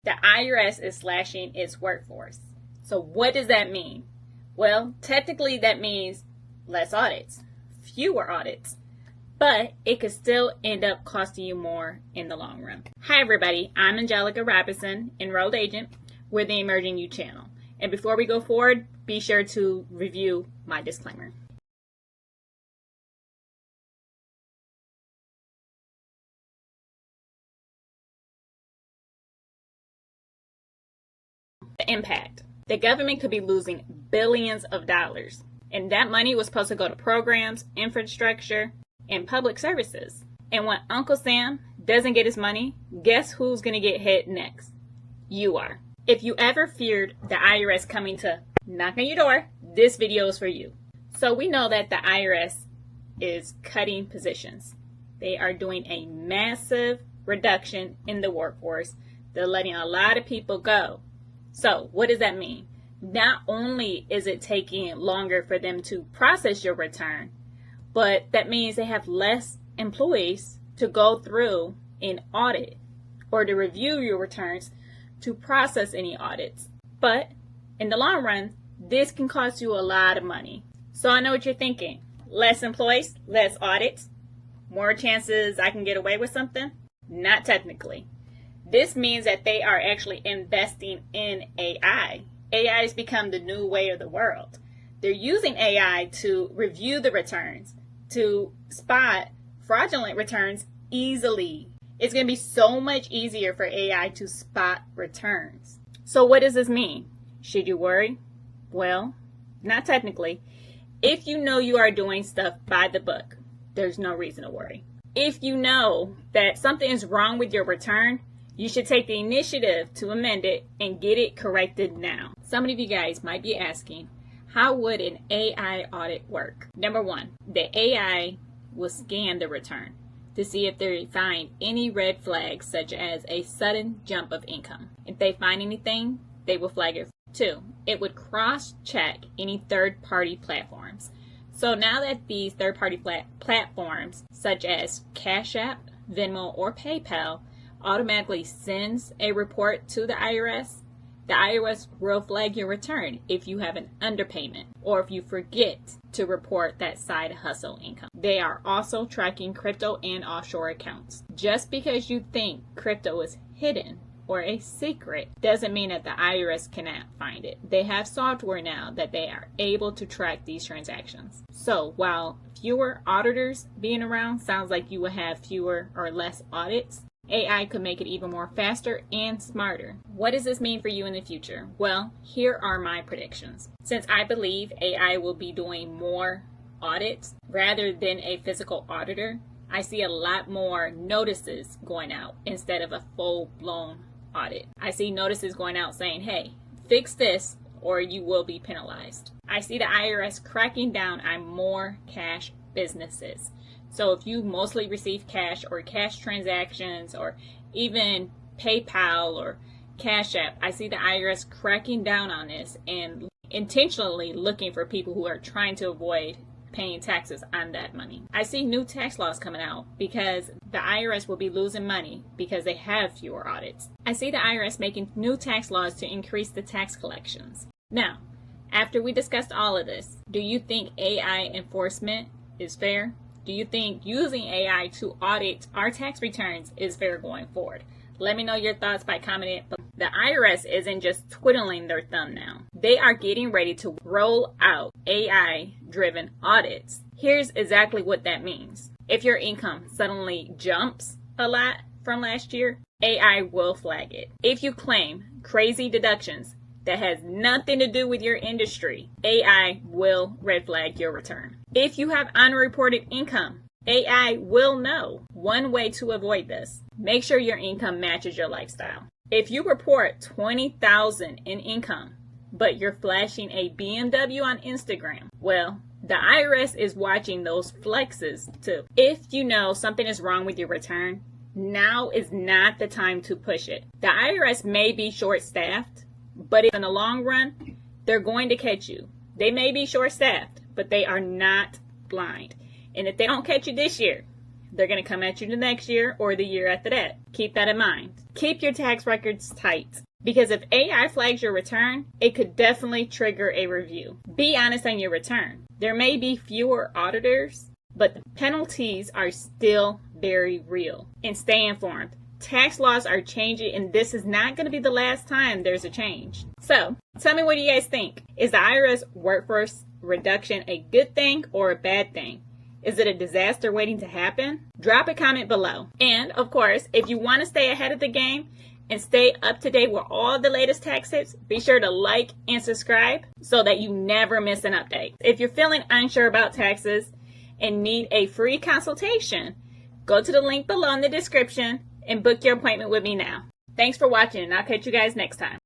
the IRS is slashing its workforce. So what does that mean? Well, technically that means less audits, fewer audits, but it could still end up costing you more in the long run. Hi everybody, I'm Angelica Robinson, Enrolled Agent with the Emerging You channel. And before we go forward, be sure to review my disclaimer. The impact. The government could be losing billions of dollars, and that money was supposed to go to programs, infrastructure, and public services. And when Uncle Sam doesn't get his money, guess who's going to get hit next? You are. If you ever feared the IRS coming to knock on your door, this video is for you. So we know that the IRS is cutting positions. They are doing a massive reduction in the workforce. They're letting a lot of people go. So what does that mean? Not only is it taking longer for them to process your return, but that means they have less employees to go through and audit or to review your returns to process any audits. But in the long run, this can cost you a lot of money. So I know what you're thinking. Less employees, less audits, more chances I can get away with something? Not technically. This means that they are actually investing in AI. AI has become the new way of the world. They're using AI to review the returns, to spot fraudulent returns easily. It's going to be so much easier for AI to spot returns. So what does this mean? Should you worry? Well, not technically. If you know you are doing stuff by the book, there's no reason to worry. If you know that something is wrong with your return, you should take the initiative to amend it and get it corrected now. Some of you guys might be asking, how would an AI audit work? Number one, the AI will scan the return to see if they find any red flags, such as a sudden jump of income. If they find anything, they will flag it. Two, it would cross-check any third-party platforms. So now that these third-party platforms, such as Cash App, Venmo, or PayPal, automatically sends a report to the IRS will flag your return if you have an underpayment or if you forget to report that side hustle income. They are also tracking crypto and offshore accounts. Just because you think crypto is hidden or a secret doesn't mean that the IRS cannot find it. They have software now that they are able to track these transactions. So while fewer auditors being around sounds like you will have fewer or less audits, AI could make it even more faster and smarter. What does this mean for you in the future? Well, here are my predictions. Since I believe AI will be doing more audits rather than a physical auditor, I see a lot more notices going out instead of a full-blown audit. I see notices going out saying, hey, fix this or you will be penalized. I see the IRS cracking down on more cash businesses. So if you mostly receive cash or cash transactions or even PayPal or Cash App, I see the IRS cracking down on this and intentionally looking for people who are trying to avoid paying taxes on that money. I see new tax laws coming out because the IRS will be losing money because they have fewer audits. I see the IRS making new tax laws to increase the tax collections. Now, after we discussed all of this, do you think AI enforcement is fair? Do you think using AI to audit our tax returns is fair going forward? Let me know your thoughts by commenting. The IRS isn't just twiddling their thumb now. They are getting ready to roll out AI-driven audits. Here's exactly what that means. If your income suddenly jumps a lot from last year, AI will flag it. If you claim crazy deductions that has nothing to do with your industry, AI will red flag your return. If you have unreported income, AI will know. One way to avoid this, make sure your income matches your lifestyle. If you report $20,000 in income, but you're flashing a BMW on Instagram, well, the IRS is watching those flexes too. If you know something is wrong with your return, now is not the time to push it. The IRS may be short-staffed, but in the long run, they're going to catch you. They may be short-staffed, but they are not blind. And if they don't catch you this year, they're going to come at you the next year or the year after that. Keep that in mind. Keep your tax records tight, because if AI flags your return, it could definitely trigger a review. Be honest on your return. There may be fewer auditors, but the penalties are still very real. And stay informed. Tax laws are changing, and this is not going to be the last time there's a change. So, tell me, what do you guys think? Is the IRS workforce reduction a good thing or a bad thing? Is it a disaster waiting to happen? Drop a comment below. And, of course, if you want to stay ahead of the game and stay up to date with all the latest tax tips, be sure to like and subscribe so that you never miss an update. If you're feeling unsure about taxes and need a free consultation, go to the link below in the description and book your appointment with me now. Thanks for watching, and I'll catch you guys next time.